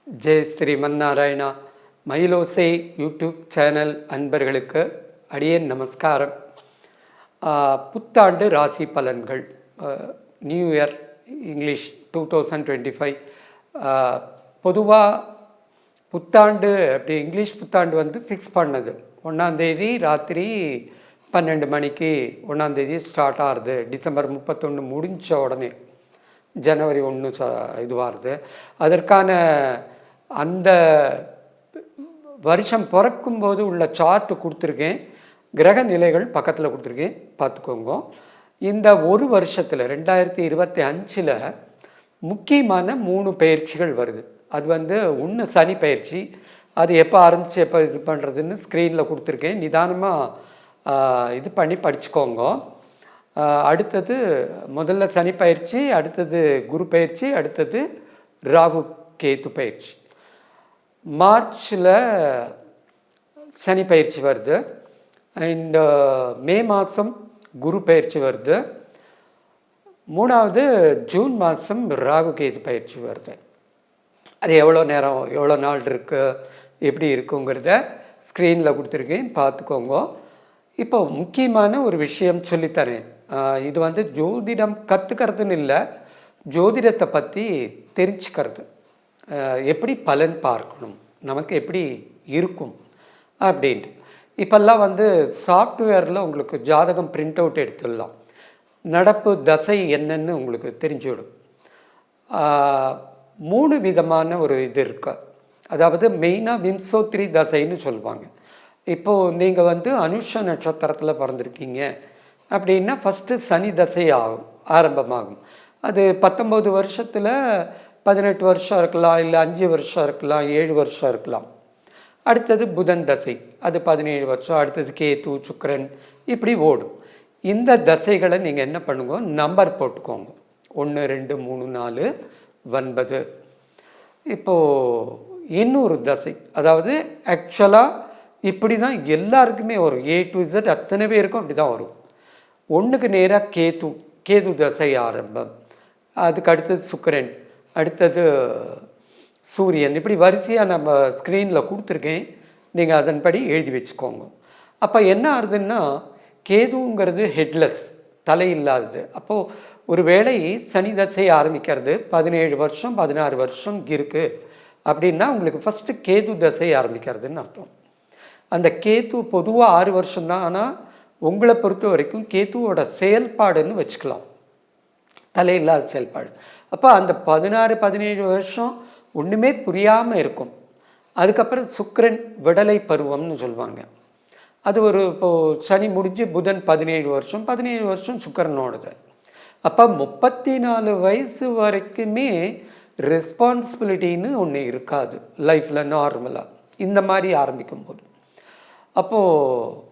Jai Sriman Narayana. Mayilosai YouTube channel அன்பர்களுக்கு அடியேன் நமஸ்காரம். புத்தாண்டு ராசி பலன்கள், நியூ இயர் இங்கிலீஷ் 2025. பொதுவாக புத்தாண்டு அப்படி இங்கிலீஷ் புத்தாண்டு வந்து ஃபிக்ஸ் பண்ணது 1ஆந்தேதி ராத்திரி 12 மணிக்கு 1ஆந்தேதி ஸ்டார்ட் ஆகுது. டிசம்பர் 31 முடிஞ்ச உடனே ஜனவரி 1 இதுவாகுது. அதற்கான அந்த வருஷம் பிறக்கும்போது உள்ள சார்ட்டு கொடுத்துருக்கேன். கிரக நிலைகள் பக்கத்தில் கொடுத்துருக்கேன், பார்த்துக்கோங்க. இந்த ஒரு வருஷத்தில் 2025 முக்கியமான 3 பயிற்சிகள் வருது. அது வந்து ஒன்று சனி பயிற்சி. அது எப்போ ஆரம்பித்து எப்போ இது பண்ணுறதுன்னு ஸ்க்ரீனில் கொடுத்துருக்கேன். நிதானமாக இது பண்ணி படிச்சுக்கோங்க. அடுத்தது முதல்ல சனி பயிற்சி, அடுத்தது குரு பயிற்சி, அடுத்தது ராகு கேது பயிற்சி. மார்ச்சில் சனி பயிற்சி வருது. அண்ட் மே மாதம் குரு பயிற்சி வருது. 3வது ஜூன் மாதம் ராகு கேது பயிற்சி வருது. அது எவ்வளோ நேரம் எவ்வளோ நாள் இருக்குது எப்படி இருக்குங்கிறத ஸ்க்ரீனில் கொடுத்துருக்கேன், பார்த்துக்கோங்க. இப்போ முக்கியமான ஒரு விஷயம் சொல்லித்தரேன். இது வந்து ஜோதிடம் கற்றுக்கிறதுன்னு இல்லை, ஜோதிடத்தை பற்றி தெரிஞ்சுக்கிறது. எப்படி பலன் பார்க்கணும், நமக்கு எப்படி இருக்கும் அப்படின்ட்டு. இப்போல்லாம் வந்து சாஃப்ட்வேரில் உங்களுக்கு ஜாதகம் பிரிண்ட் அவுட் எடுத்துடலாம். நடப்பு தசை என்னன்னு உங்களுக்கு தெரிஞ்சுவிடும். 3 விதமான ஒரு இது இருக்கு. அதாவது மெயினாக விம்சோத்ரி தசைன்னு சொல்லுவாங்க. இப்போது நீங்கள் வந்து அனுஷ நட்சத்திரத்தில் பிறந்திருக்கீங்க அப்படின்னா ஃபஸ்ட்டு சனி தசை ஆரம்பமாகும். அது 19 வருஷத்தில் 18 வருஷம் இருக்கலாம், இல்லை 5 வருஷம் இருக்கலாம், 7 வருஷம் இருக்கலாம். அடுத்தது புதன் தசை, அது 17 வருஷம். அடுத்தது கேது, சுக்கிரன், இப்படி ஓடும். இந்த தசைகளை நீங்கள் என்ன பண்ணுங்க, நம்பர் போட்டுக்கோங்க. 1 2 3 4 9. இப்போது இன்னொரு தசை, அதாவது ஆக்சுவலாக இப்படி தான் எல்லாருக்குமே வரும். A to Z அத்தனை பேருக்கும் அப்படி தான் வரும். 1க்கு நேராக கேது தசை ஆரம்பம், அதுக்கு அடுத்தது சுக்கிரன், அடுத்தது சூரியன். இப்படி வரிசையாக நம்ம ஸ்க்ரீனில் கொடுத்துருக்கேன், நீங்கள் அதன்படி எழுதி வச்சுக்கோங்க. அப்போ என்ன ஆகுதுன்னா, கேதுங்கிறது ஹெட்லெஸ், தலை இல்லாதது. அப்போது ஒரு வேளை சனி தசை ஆரம்பிக்கிறது 17 வருஷம் 16 வருஷம் இருக்குது அப்படின்னா உங்களுக்கு ஃபஸ்ட்டு கேது தசை ஆரம்பிக்கிறதுன்னு அர்த்தம். அந்த கேது பொதுவாக 6 வருஷம்தான். ஆனால் உங்களை பொறுத்த வரைக்கும் கேதுவோட செயல்பாடுன்னு வச்சுக்கலாம், தலையில்லாத செயல்பாடு. அப்போ அந்த 16 17 வருஷம் ஒன்றுமே புரியாமல் இருக்கும். அதுக்கப்புறம் சுக்கிரன் விடலை பருவம்னு சொல்லுவாங்க. அது ஒரு இப்போது சனி முடிஞ்சு புதன் 17 வருஷம் 17 வருஷம் சுக்கிரனோடது. அப்போ 34 வயசு வரைக்குமே ரெஸ்பான்சிபிலிட்டின்னு ஒன்று இருக்காது லைஃப்பில் நார்மலாக, இந்த மாதிரி ஆரம்பிக்கும்போது. அப்போது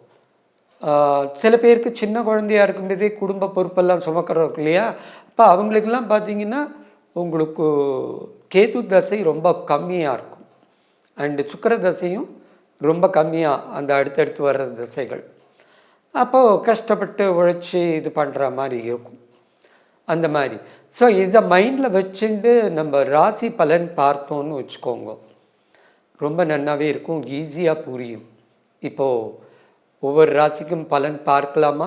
சில பேருக்கு சின்ன குழந்தையாக இருக்கும்போதே குடும்ப பொறுப்பெல்லாம் சுமக்கிறோம் இல்லையா. அப்போ அவங்களுக்கெல்லாம் பார்த்தீங்கன்னா உங்களுக்கு கேது தசை ரொம்ப கம்மியாக இருக்கும், அண்டு சுக்கிர தசையும் ரொம்ப கம்மியாக, அந்த அடுத்தடுத்து வர்ற தசைகள். அப்போது கஷ்டப்பட்டு உழைச்சி இது பண்ணுற மாதிரி இருக்கும், அந்த மாதிரி. ஸோ இதை மைண்டில் வச்சுட்டு நம்ம ராசி பலன் பார்த்தோன்னு வச்சுக்கோங்க, ரொம்ப நல்லாவே இருக்கும், ஈஸியாக புரியும். இப்போது ஒவ்வொரு ராசிக்கும் பலன் பார்க்கலாமா?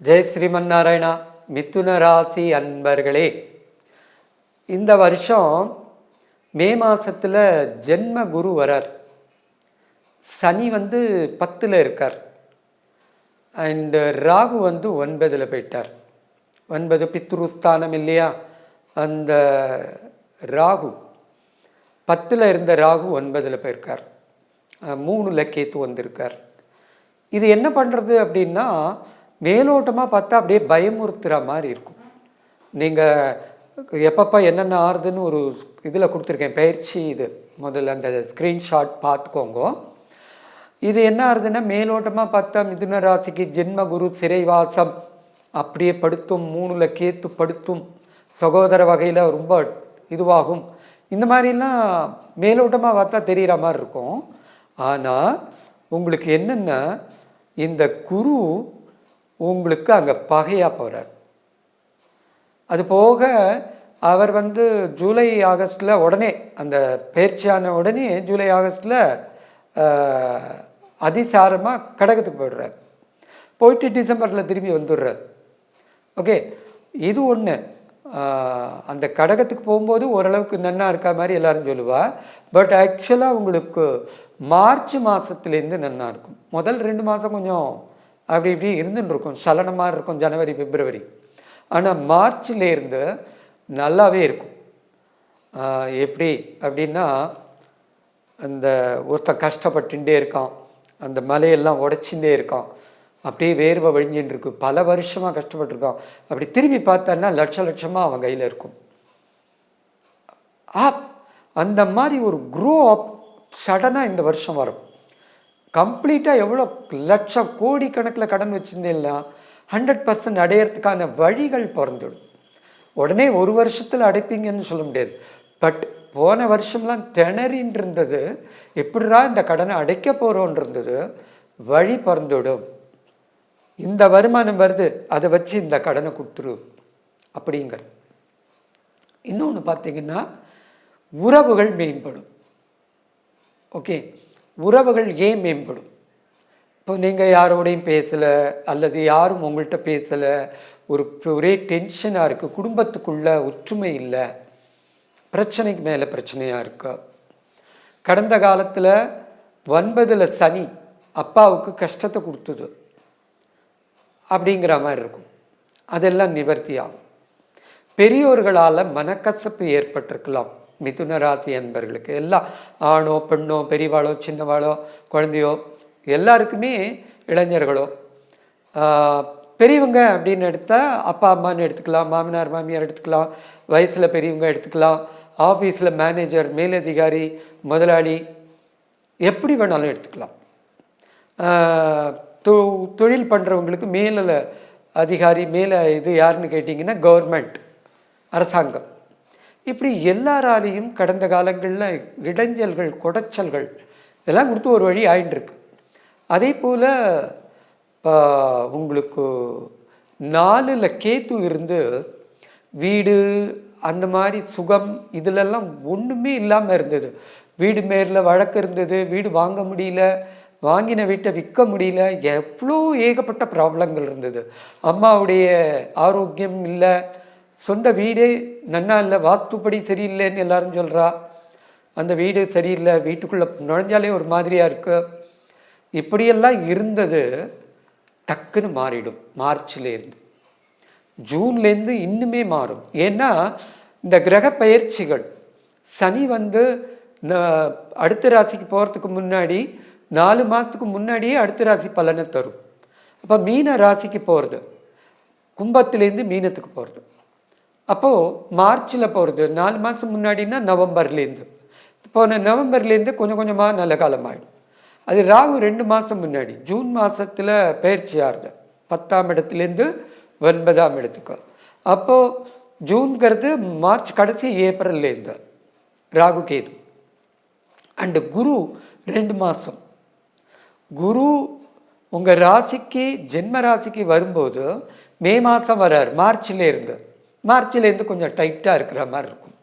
ஜெய் ஸ்ரீமன்னாராயணா. மிதுன ராசி அன்பர்களே, இந்த வருஷம் மே மாதத்தில் ஜென்ம குரு வரார். சனி வந்து 10ல் இருக்கார், அண்டு ராகு வந்து 9ல் போயிட்டார். 9 பித்ருஸ்தானம் இல்லையா. அந்த ராகு 10ல் இருந்த ராகு 9ல் போயிருக்கார். 3ல் கேத்து வந்திருக்கார். இது என்ன பண்ணுறது அப்படின்னா, மேலோட்டமாக பார்த்தா அப்படியே பயமுறுத்துகிற மாதிரி இருக்கும். நீங்கள் எப்பப்போ என்னென்ன ஆறுதுன்னு ஒரு இதில் கொடுத்துருக்கேன், பயிற்சி. இது முதல்ல அந்த ஸ்க்ரீன்ஷாட் பார்த்துக்கோங்க. இது என்ன ஆகுதுன்னா, மேலோட்டமாக பார்த்தா மிதுன ராசிக்கு ஜென்ம குரு சிறைவாசம் அப்படியே படுத்தும், 3ல் கேத்து படுத்தும், சகோதர வகையில் ரொம்ப இதுவாகும், இந்த மாதிரிலாம் மேலோட்டமாக பார்த்தா தெரிகிற மாதிரி இருக்கும். ஆனால் உங்களுக்கு என்னென்னா, இந்த குரு உங்களுக்கு அங்கே பகையாக போகிறார். அது போக அவர் வந்து ஜூலை ஆகஸ்ட்டில் உடனே அந்த பயிற்சியான உடனே ஜூலை ஆகஸ்ட்டில் அதிசாரமாக கடகத்துக்கு போயிடுறார். போயிட்டு டிசம்பரில் திரும்பி வந்துடுறார். ஓகே, இது ஒன்று. அந்த கடகத்துக்கு போகும்போது ஓரளவுக்கு நன்னா இருக்கா மாதிரி எல்லாரும் சொல்லுவா. பட் ஆக்சுவலாக உங்களுக்கு மார்ச் மாதத்துலேருந்து நன்னா இருக்கும். முதல் 2 மாதம் கொஞ்சம் அப்படி இப்படி இருந்துன்னு இருக்கும், சலனமாக இருக்கும், ஜனவரி பிப்ரவரி. ஆனால் மார்ச்லேருந்து நல்லாவே இருக்கும். எப்படி அப்படின்னா, அந்த ஒருத்தன் கஷ்டப்பட்டுட்டே இருக்கான், அந்த மலையெல்லாம் உடைச்சுட்டே இருக்கான், அப்படியே வேர்வை வழிஞ்சின்னு இருக்கு, பல வருஷமாக கஷ்டப்பட்டுருக்கான். அப்படி திரும்பி பார்த்தான்னா லட்சமாக அவன் கையில் இருக்கும். அந்த மாதிரி ஒரு க்ரோ அப் சடனாக இந்த வருஷம் வரும். கம்ப்ளீட்டாக எவ்வளோ லட்சம் கோடி கணக்கில் கடன் வச்சுருந்தேன்னா 100% அடையிறதுக்கான வழிகள் பிறந்துடும். உடனே ஒரு வருஷத்தில் அடைப்பீங்கன்னு சொல்ல முடியாது. பட் போன வருஷம்லாம் திணறின் இருந்தது, எப்படிடா இந்த கடனை அடைக்க போகிறோன்றது வழி பிறந்துடும். இந்த வருமானம் வருது, அதை வச்சு இந்த கடனை கொடுத்துரு அப்படிங்கிற. இன்னொன்று பார்த்தீங்கன்னா, உறவுகள் மேம்படும். ஓகே, உறவுகள் ஏன் மேம்படும்? இப்போ நீங்கள் யாரோடையும் பேசலை, அல்லது யாரும் உங்கள்கிட்ட பேசலை, ஒரே டென்ஷனாக இருக்குது, குடும்பத்துக்குள்ள ஒற்றுமை இல்லை, பிரச்சனைக்கு மேலே பிரச்சனையாக இருக்கா. கடந்த காலத்தில் 9ல் சனி அப்பாவுக்கு கஷ்டத்தை கொடுத்தது அப்படிங்கிற மாதிரி இருக்கும். அதெல்லாம் நிவர்த்தி ஆகும். பெரியோர்களால் மனக்கசப்பு ஏற்பட்டிருக்கலாம் மிதுன ராசி அன்பர்களுக்கு. எல்லாம் ஆணோ பெண்ணோ, பெரியவாளோ சின்னவாளோ குழந்தையோ, எல்லாருக்குமே, இளைஞர்களோ, பெரியவங்க அப்படின்னு எடுத்தால் அப்பா அம்மான்னு எடுத்துக்கலாம், மாமனார் மாமியார் எடுத்துக்கலாம், வயசில் பெரியவங்க எடுத்துக்கலாம், ஆஃபீஸில் மேனேஜர், மேலதிகாரி, முதலாளி, எப்படி வேணாலும் எடுத்துக்கலாம். தொழில் பண்ணுறவங்களுக்கு மேலே அதிகாரி, மேலே இது யாருன்னு கேட்டிங்கன்னா கவர்மெண்ட், அரசாங்கம். இப்படி எல்லாராலையும் கடந்த காலங்களில் இடைஞ்சல்கள், குடைச்சல்கள் எல்லாம் கொடுத்து ஒரு வழி ஆயின்ட்டுருக்கு. அதே போல் உங்களுக்கு 4ல் கேத்து இருந்து வீடு, அந்த மாதிரி சுகம், இதிலெல்லாம் ஒன்றுமே இல்லாமல் இருந்தது. வீடு மேலில் வழக்கு இருந்தது, வீடு வாங்க முடியல, வாங்கின வீட்டை விற்க முடியல, எவ்வளோ ஏகப்பட்ட ப்ராப்ளங்கள் இருந்தது. அம்மாவுடைய ஆரோக்கியம் இல்லை, சொந்த வீடே நன்னா இல்லை, வாஸ்துப்படி சரியில்லைன்னு எல்லாரும் சொல்கிறா, அந்த வீடு சரியில்லை, வீட்டுக்குள்ளே நுழைஞ்சாலே ஒரு மாதிரியாக இருக்குது. இப்படியெல்லாம் இருந்தது டக்குன்னு மாறிடும். மார்ச்லேருந்து ஜூன்லேருந்து இன்னுமே மாறும். ஏன்னா இந்த கிரக பயிற்சிகள், சனி வந்து அடுத்த ராசிக்கு போகிறதுக்கு முன்னாடி 4 மாதத்துக்கு முன்னாடியே அடுத்த ராசி பலனை தரும். அப்போ மீன ராசிக்கு போகிறது, கும்பத்துலேருந்து மீனத்துக்கு போகிறது. அப்போது மார்ச்சில் போகிறது 4 மாதம் முன்னாடின்னா நவம்பர்லேருந்து, போன நவம்பர்லேருந்து கொஞ்சம் கொஞ்சமாக நல்ல காலமாகிடும். அது ராகு 2 மாதம் முன்னாடி ஜூன் மாதத்தில் பயிற்சி ஆறுது, 10ஆம் இடத்துலேருந்து 9ஆம் இடத்துக்கு. அப்போது ஜூன்கிறது மார்ச் கடைசி, ஏப்ரல்லேருந்து ராகு கேது. அண்டு குரு 2 மாதம். குரு உங்கள் ராசிக்கு, ஜென்ம ராசிக்கு வரும்போது மே மாதம் வர்றார், மார்ச்லேருந்து கொஞ்சம் டைட்டாக இருக்கிற மாதிரி இருக்கும்.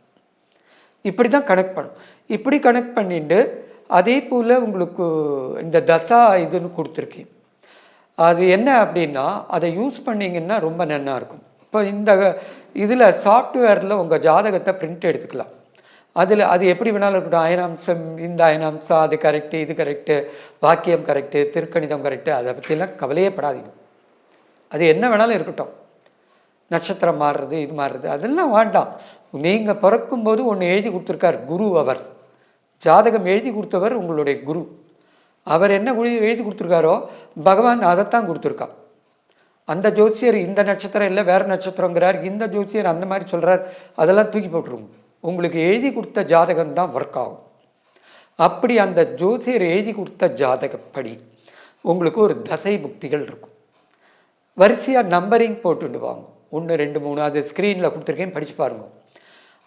இப்படி தான் கனெக்ட் பண்ணும். இப்படி கனெக்ட் பண்ணிட்டு அதே போல் உங்களுக்கு இந்த தசா இதுன்னு கொடுத்துருக்கேன். அது என்ன அப்படின்னா, அதை யூஸ் பண்ணிங்கன்னா ரொம்ப நல்லா இருக்கும். இப்போ இந்த இதில் சாஃப்ட்வேரில் உங்கள் ஜாதகத்தை பிரிண்ட் எடுத்துக்கலாம். அதில் அது எப்படி வேணாலும் இருக்கட்டும், அயனாம்சம், இந்த அயனாம்சம், அது கரெக்டு, இது கரெக்டு, வாக்கியம் கரெக்டு, திருக்கணிதம் கரெக்டு, அதை பற்றிலாம் கவலையே படாதீங்க. அது என்ன வேணாலும் இருக்கட்டும், நட்சத்திரம் மாறுறது, இது மாறுறது, அதெல்லாம் வேண்டாம். நீங்கள் பிறக்கும்போது ஒன்று எழுதி கொடுத்துருக்கார் குரு. அவர் ஜாதகம் எழுதி கொடுத்தவர் உங்களுடைய குரு. அவர் என்ன எழுதி கொடுத்துருக்காரோ பகவான் அதைத்தான் கொடுத்துருக்கா. அந்த ஜோசியர் இந்த நட்சத்திரம் இல்லை வேறு நட்சத்திரங்கிறார், இந்த ஜோசியர் அந்த மாதிரி சொல்கிறார், அதெல்லாம் தூக்கி போட்டுருங்க. உங்களுக்கு எழுதி கொடுத்த ஜாதகம் தான் ஒர்க் ஆகும். அப்படி அந்த ஜோசியர் எழுதி கொடுத்த ஜாதகப்படி உங்களுக்கு ஒரு தசை புக்திகள் இருக்கும். வரிசையாக நம்பரிங் போட்டுடுவாங்க, 1 2 3, அது ஸ்க்ரீனில் கொடுத்துருக்கேன், படித்து பாருங்க.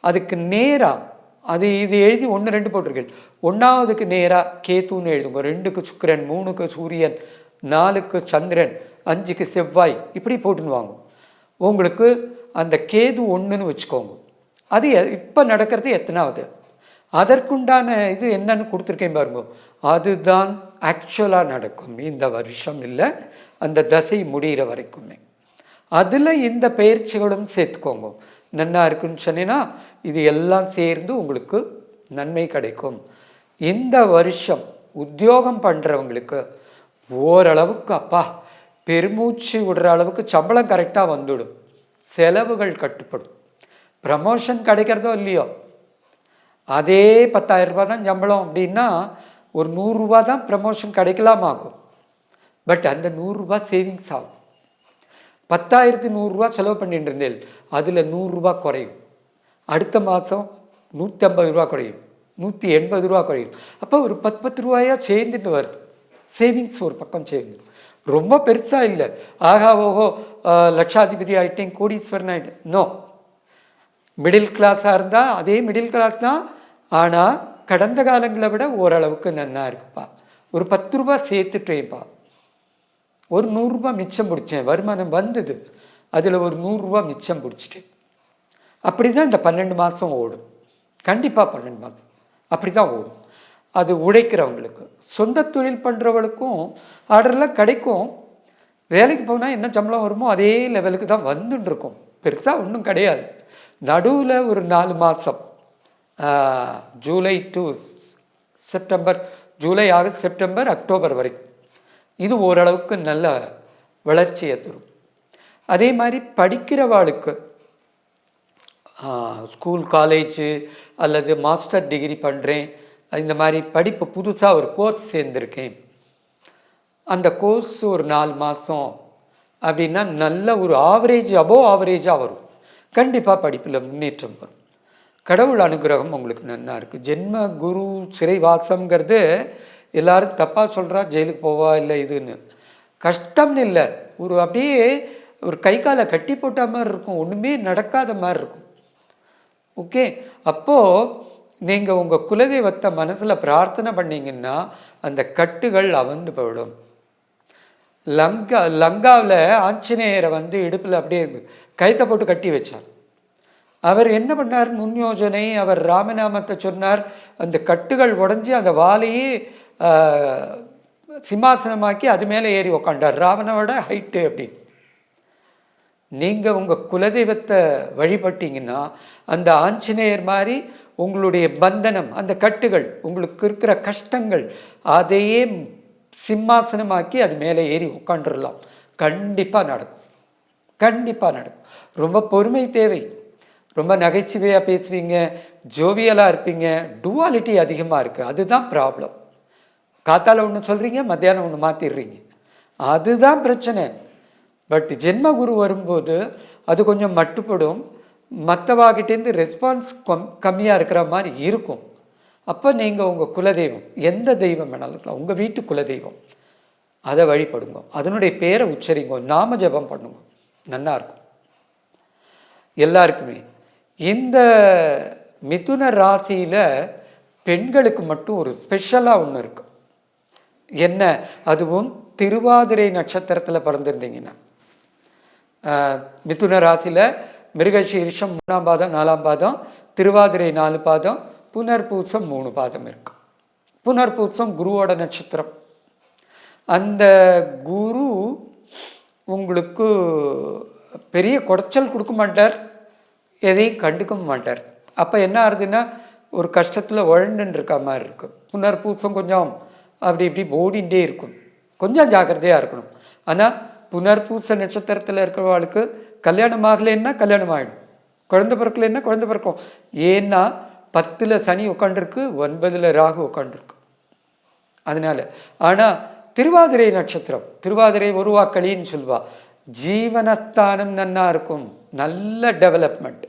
அதுக்கு நேராக அது இது எழுதி 1 2 போட்டிருக்கேன். 1ஆவதுக்கு நேராக கேத்துன்னு எழுதுங்க, 2க்கு சுக்கிரன், 3க்கு சூரியன், 4க்கு சந்திரன், 5க்கு செவ்வாய், இப்படி போட்டுன்னு வாங்க. உங்களுக்கு அந்த கேது 1ன்னு வச்சுக்கோங்க. அது இப்போ நடக்கிறது எத்தனாவது, அதற்குண்டான இது என்னன்னு கொடுத்துருக்கேன் பாருங்க. அதுதான் ஆக்சுவலாக நடக்கும் இந்த வருஷம், இல்லை அந்த தசை முடிகிற வரைக்குமே. அதில் இந்த பயிற்சிகளும் சேர்த்துக்கோங்க. நன்னா இருக்குன்னு சொன்னீங்கன்னா இது எல்லாம் சேர்ந்து உங்களுக்கு நன்மை கிடைக்கும். இந்த வருஷம் உத்தியோகம் பண்ணுறவங்களுக்கு ஓரளவுக்கு அப்பா பெருமூச்சு விடுற அளவுக்கு சம்பளம் கரெக்டாக வந்துடும், செலவுகள் கட்டுப்படும். ப்ரமோஷன் கிடைக்கிறதோ இல்லையோ, அதே 10,000 ரூபா தான் சம்பளம் அப்படின்னா ஒரு 100 ரூபா தான் ப்ரமோஷன் கிடைக்கலாமாகும். பட் அந்த 100 ரூபா சேவிங்ஸ் ஆகும். 10,000க்கு 100 ரூபா செலவு பண்ணிட்டு இருந்தேன், அதில் 100 ரூபா குறையும். அடுத்த மாதம் 150 ரூபா குறையும், 180 ரூபா குறையும். அப்போ ஒரு 10 ரூபாயா சேர்ந்துட்டு வருது. சேவிங்ஸ் ஒரு பக்கம் சேர்ந்து ரொம்ப பெருசாக இல்லை, ஆகா ஓஹோ லட்சாதிபதி ஆகிட்டேன் கோடீஸ்வரன் ஆகிட்டேன். நோ, மிடில் கிளாஸாக இருந்தால் அதே மிடில் கிளாஸ் தான், ஆனால் கடந்த காலங்களை விட ஓரளவுக்கு நன்னா இருக்குப்பா. ஒரு 10 ரூபா சேர்த்துட்டேன்ப்பா, ஒரு 100 ரூபா மிச்சம் பிடிச்சேன், வருமானம் வந்தது, அதில் ஒரு 100 ரூபா மிச்சம் பிடிச்சிட்டேன். அப்படி தான் இந்த 12 மாதம் ஓடும். கண்டிப்பாக 12 மாதம் அப்படி தான் ஓடும். அது உழைக்கிறவங்களுக்கு, சொந்த தொழில் பண்ணுறவங்களுக்கும் ஆர்டர்லாம் கிடைக்கும். வேலைக்கு போனால் என்ன சம்பளம் வருமோ அதே லெவலுக்கு தான் வந்துட்டு இருக்கும், பெருசாக ஒன்றும் கிடையாது. நடுவில் ஒரு 4 மாதம், July to September, July August September October வரைக்கும் இது ஓரளவுக்கு நல்ல வளர்ச்சியை தரும். அதே மாதிரி படிக்கிறவாளுக்கு ஸ்கூல் காலேஜு அல்லது மாஸ்டர் டிகிரி பண்ணுறேன், இந்த மாதிரி படிப்பு புதுசாக ஒரு கோர்ஸ் சேர்ந்துருக்கேன், அந்த கோர்ஸ் ஒரு 4 மாதம் அப்படின்னா நல்ல ஒரு ஆவரேஜ் அபோவ் ஆவரேஜாக வரும். கண்டிப்பாக படிப்பில் முன்னேற்றம் வரும். கடவுள் அனுகிரகம் உங்களுக்கு நன்னா இருக்குது. ஜென்ம குரு சிறைவாசம்ங்கிறது எல்லாரும் தப்பாக சொல்கிறா, ஜெயிலுக்கு போவா இல்லை இதுன்னு. கஷ்டம்னு இல்லை, ஒரு அப்படியே ஒரு கை காலை கட்டி போட்ட மாதிரி இருக்கும், ஒன்றுமே நடக்காத மாதிரி இருக்கும். ஓகே, அப்போது நீங்கள் உங்கள் குலதெய்வத்தை மனசில் பிரார்த்தனை பண்ணிங்கன்னா அந்த கட்டுகள் அவந்து போயிடும். லங்காவில் ஆஞ்சநேயரை இடுப்பில் அப்படியே கயித்தை போட்டு கட்டி வச்சார். அவர் என்ன பண்ணார், முன் யோஜனை, அவர் ராமநாமத்தை சொன்னார், அந்த கட்டுகள் உடஞ்சி அந்த வாலையே சிம்மாசனமாக்கி அது மேலே ஏறி உக்காண்டார், ராவணோட ஹைட்டு அப்படின்னு. நீங்கள் உங்கள் குலதெய்வத்தை வழிபட்டீங்கன்னா அந்த ஆஞ்சநேயர் மாதிரி உங்களுடைய பந்தனம், அந்த கட்டுகள், உங்களுக்கு இருக்கிற கஷ்டங்கள் அதையே சிம்மாசனமாக்கி அது மேலே ஏறி உட்காந்துடலாம். கண்டிப்பாக நடக்கும், கண்டிப்பாக நடக்கும். ரொம்ப பொறுமை தேவை. ரொம்ப நகைச்சுவையாக பேசுவீங்க, ஜோவியலாக இருப்பீங்க, டுவாலிட்டி அதிகமாக இருக்குது, அதுதான் ப்ராப்ளம். காத்தால ஒன்று சொல்கிறீங்க, மத்தியானம் ஒன்று மாற்றிடுறீங்க, அதுதான் பிரச்சனை. பட் ஜென்மகுரு வரும்போது அது கொஞ்சம் மட்டுப்படும், மற்றவாகிட்டேருந்து ரெஸ்பான்ஸ் கம்மியாக இருக்கிற மாதிரி இருக்கும். அப்போ நீங்கள் உங்கள் குலதெய்வம், எந்த தெய்வம் வேணாலும் இருக்கலாம், உங்கள் வீட்டு குலதெய்வம், அதை வழிபடுங்க, அதனுடைய பேரை உச்சரிங்க, நாம ஜபம் பண்ணுங்க, நல்லா இருக்கும் எல்லாருக்குமே. இந்த மிதுன ராசியில் பெண்களுக்கு மட்டும் ஒரு ஸ்பெஷலாக ஒன்று இருக்கு. என்ன, அதுவும் திருவாதிரை நட்சத்திரத்தில் பிறந்திருந்தீங்கன்னா, மிதுன ராசியில் மிருகசீரிஷம் 3ஆம் பாதம் 4ஆம் பாதம், திருவாதிரை 4 பாதம், புனர்பூசம் 3 பாதம் இருக்கு. புனர்பூசம் குருவோட நட்சத்திரம். அந்த குரு உங்களுக்கு பெரிய குடைச்சல் கொடுக்க மாட்டார், எதையும் கண்டுக்க மாட்டார். அப்போ என்ன ஆகுதுன்னா ஒரு கஷ்டத்தில் உழண்டுன்னு இருக்க மாதிரி இருக்கும். புனர்பூசம் கொஞ்சம் அப்படி இப்படி ஓடிண்டே இருக்கும், கொஞ்சம் ஜாக்கிரதையாக இருக்கணும். ஆனால் புனர்பூச நட்சத்திரத்தில் இருக்கிறவங்களுக்கு கல்யாணம் ஆகலைன்னா கல்யாணம் ஆகிடும், குழந்தை பிறக்கலைன்னா குழந்தை பிறக்கும். ஏன்னா 10ல் சனி உட்காண்டிருக்கு, 9ல் ராகு உட்காண்டிருக்கு, அதனால. ஆனால் திருவாதிரை நட்சத்திரம், திருவாதிரை ஒருவாக்களின்னு சொல்லுவா, ஜீவனஸ்தானம் நன்னா இருக்கும், நல்ல டெவலப்மெண்ட்.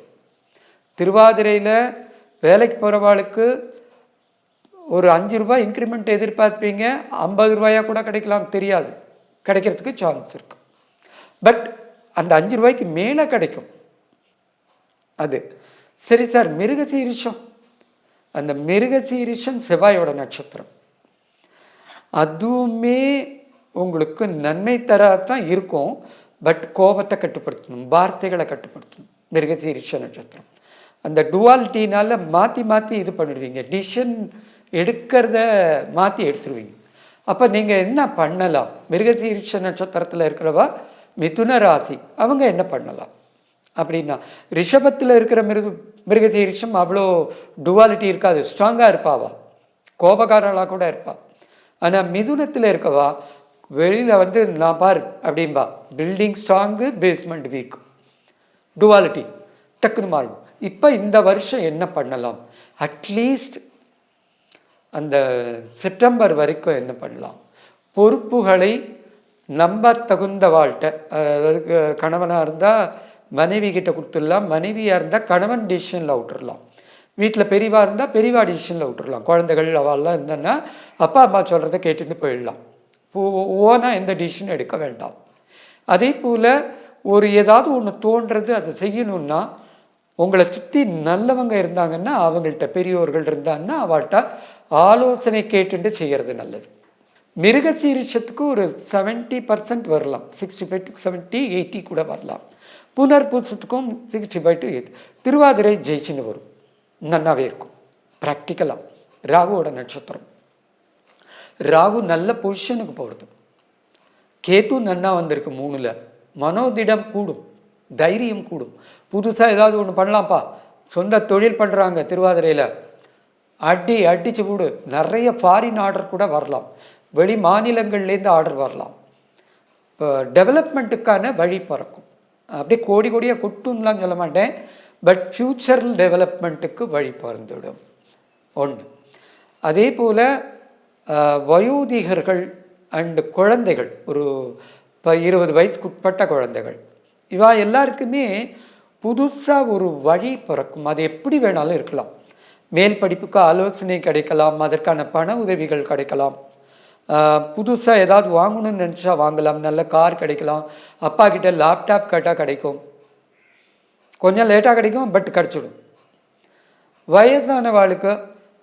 திருவாதிரையில் வேலைக்கு போகிறவாளுக்கு ஒரு 5 ரூபாய் இன்க்ரிமெண்ட் எதிர்பார்ப்பீங்க, 50 ரூபாயாக கூட கிடைக்கலாம், தெரியாது, கிடைக்கிறதுக்கு சான்ஸ் இருக்கு. பட் அந்த 5 ரூபாய்க்கு மேலே கிடைக்கும். அது சரி சார். மிருகசீரிஷம், அந்த மிருகசீரிஷம் செவ்வாயோட நட்சத்திரம், அதுவுமே உங்களுக்கு நன்மை தரத்தான் இருக்கும். பட் கோபத்தை கட்டுப்படுத்தணும், வார்த்தைகளை கட்டுப்படுத்தணும், மிருகசீரிஷ நட்சத்திரம். அந்த டுவாலிட்டினால் மாற்றி மாற்றி இது பண்ணிடுவீங்க, டிசிஷன் எடுக்கிறத மாற்றி எடுத்துருவீங்க. அப்போ நீங்கள் என்ன பண்ணலாம்? மிருகசீரிஷ நட்சத்திரத்தில் இருக்கிறவா மிதுன ராசி அவங்க என்ன பண்ணலாம் அப்படின்னா, ரிஷபத்தில் இருக்கிற மிருகசீரிஷம் அவ்வளோ டுவாலிட்டி இருக்காது, ஸ்ட்ராங்காக இருப்பாவா, கோபக்காரலாக கூட இருப்பா. ஆனால் மிதுனத்தில் இருக்கவா வெளியில் வந்து நான் பார் அப்படின்பா, building strong basement weak, duality டக்குன்னு மாறும். இப்போ இந்த வருஷம் என்ன பண்ணலாம்? அட்லீஸ்ட் அந்த செப்டம்பர் வரைக்கும் என்ன பண்ணலாம்? பொறுப்புகளை நம்ப தகுந்த வாழ்க்கை, அதாவது கணவனாக இருந்தால் மனைவி கிட்ட கொடுத்துடலாம், மனைவியாக இருந்தால் கணவன் டிசிஷனில் விட்டுடலாம், வீட்டில் பெரியவா இருந்தால் பெரியவா டிசிஷனில் விட்டுடலாம், குழந்தைகள் அவெல்லாம் இருந்தேன்னா அப்பா அம்மா சொல்கிறத கேட்டுட்டு போயிடலாம், ஓனாக எந்த டிசிஷனும் எடுக்க வேண்டாம். அதே போல் ஒரு ஏதாவது ஒன்று தோன்றது அதை செய்யணுன்னா உங்களை சுற்றி நல்லவங்க இருந்தாங்கன்னா, அவங்கள்ட்ட பெரியோர்கள் இருந்தாங்கன்னா அவள்கிட்ட ஆலோசனை கேட்டுட்டு செய்கிறது நல்லது. மிருகசீரிஷத்துக்கு ஒரு 70% வரலாம், 65 to 70, 80 கூட வரலாம். புனர்பூசத்துக்கும் 65 to 80. திருவாதிரை ஜெயிச்சுன்னு வரும், நல்லாவே இருக்கும் ப்ராக்டிக்கலாக. ராகுவோட நட்சத்திரம், ராகு நல்ல பொசிஷனுக்கு போகிறது, கேது நன்னா வந்திருக்கு 3ல், மனோதிடம் கூடும், தைரியம் கூடும். புதுசாக ஏதாவது ஒன்று பண்ணலாம்ப்பா, சொந்த தொழில் பண்ணுறாங்க திருவாதிரையில், அடிச்சு விடு. நிறைய ஃபாரின் ஆர்டர் கூட வரலாம், வெளி மாநிலங்கள்லேருந்து ஆர்டர் வரலாம். இப்போ டெவலப்மெண்ட்டுக்கான வழி பிறக்கும். அப்படியே கோடி கோடியாக கொட்டுன்னெலாம் சொல்ல மாட்டேன், பட் ஃப்யூச்சரல் டெவலப்மெண்ட்டுக்கு வழி பிறந்துவிடும் ஒன்று. அதே போல் வயோதிகர்கள் அண்டு குழந்தைகள், ஒரு இப்போ 20 வயசுக்கு உட்பட்ட குழந்தைகள், இவா எல்லாருக்குமே புதுசாக ஒரு வழி பிறக்கும். அது எப்படி வேணாலும் இருக்கலாம். மேல் படிப்புக்கு ஆலோசனை கிடைக்கலாம், அதற்கான பண உதவிகள் கிடைக்கலாம், புதுசாக ஏதாவது வாங்கணும்னு நினச்சா வாங்கலாம், நல்ல கார் கிடைக்கலாம், அப்பா கிட்ட லேப்டாப் கேட்டால் கிடைக்கும், கொஞ்சம் லேட்டாக கிடைக்கும் பட் கிடச்சிடும். வயசான வாழ்க்கை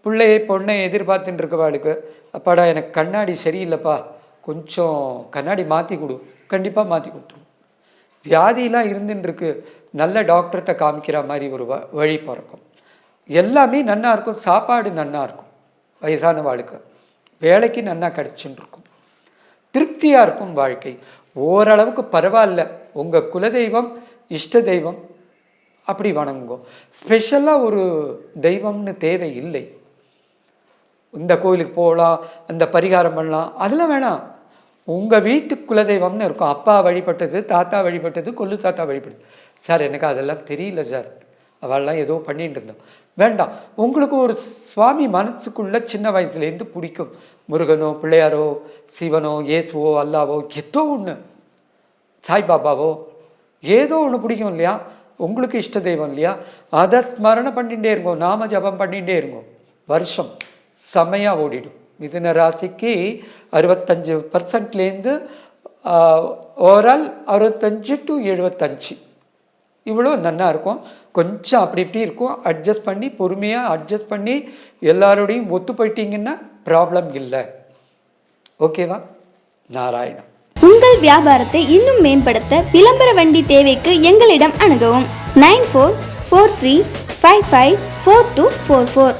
பிள்ளையை பொண்ணை எதிர்பார்த்துட்டு இருக்க வாழ்க்கை, அப்பாடா எனக்கு கண்ணாடி சரியில்லைப்பா, கொஞ்சம் கண்ணாடி மாற்றி கொடு, கண்டிப்பாக மாற்றி கொடுத்துரும். வியாதியெலாம் இருந்துருக்கு, நல்ல டாக்டர்கிட்ட காமிக்கிற மாதிரி ஒரு வழி பிறக்கும். எல்லாமே நன்னா இருக்கும், சாப்பாடு நன்னா இருக்கும், வயசான வாழ்க்கை வேலைக்கு நன்னா கிடச்சுன்னு இருக்கும், திருப்தியாக இருக்கும் வாழ்க்கை, ஓரளவுக்கு பரவாயில்ல. உங்கள் குலதெய்வம் இஷ்ட தெய்வம் அப்படி வணங்குங்க. ஸ்பெஷலாக ஒரு தெய்வம்னு தேவை இல்லை. இந்த கோயிலுக்கு போகலாம், அந்த பரிகாரம் பண்ணலாம், அதெல்லாம் வேணாம். உங்கள் வீட்டு குலதெய்வம்னு இருக்கும், அப்பா வழிபட்டது, தாத்தா வழிபட்டது, கொல்லு தாத்தா வழிபட்டது. சார் எனக்கு அதெல்லாம் தெரியல சார், அவெல்லாம் ஏதோ பண்ணிட்டு இருந்தோம், வேண்டாம். உங்களுக்கு ஒரு சுவாமி மனசுக்குள்ள சின்ன வயசுலேருந்து பிடிக்கும், முருகனோ பிள்ளையாரோ சிவனோ இயேசுவோ அல்லாவோ ஏதோ ஒன்று, சாய்பாபாவோ ஏதோ ஒன்று பிடிக்கும் இல்லையா, உங்களுக்கு இஷ்ட தெய்வம் இல்லையா, அதை ஸ்மரணை பண்ணிகிட்டே இருங்கோ, நாம ஜபம் பண்ணிகிட்டே இருங்கோ, வருஷம் செம்மையாக ஓடிடும். மிதுன ராசிக்கு 65%லேருந்து ஓவரால் 65 to 75 இவ்வளோ நன்னா இருக்கும். கொஞ்சம் அப்படி இப்படி இருக்கும், அட்ஜஸ்ட் பண்ணி பொறுமையாக அட்ஜஸ்ட் பண்ணி எல்லாரோடையும் ஒத்து போயிட்டீங்கன்னா ப்ராப்ளம் இல்லை. ஓகேவா? நாராயணா. உங்கள் வியாபாரத்தை இன்னும் மேம்படுத்த விளம்பர வண்டி தேவைக்கு எங்களிடம் அணுகவும். 9443554244.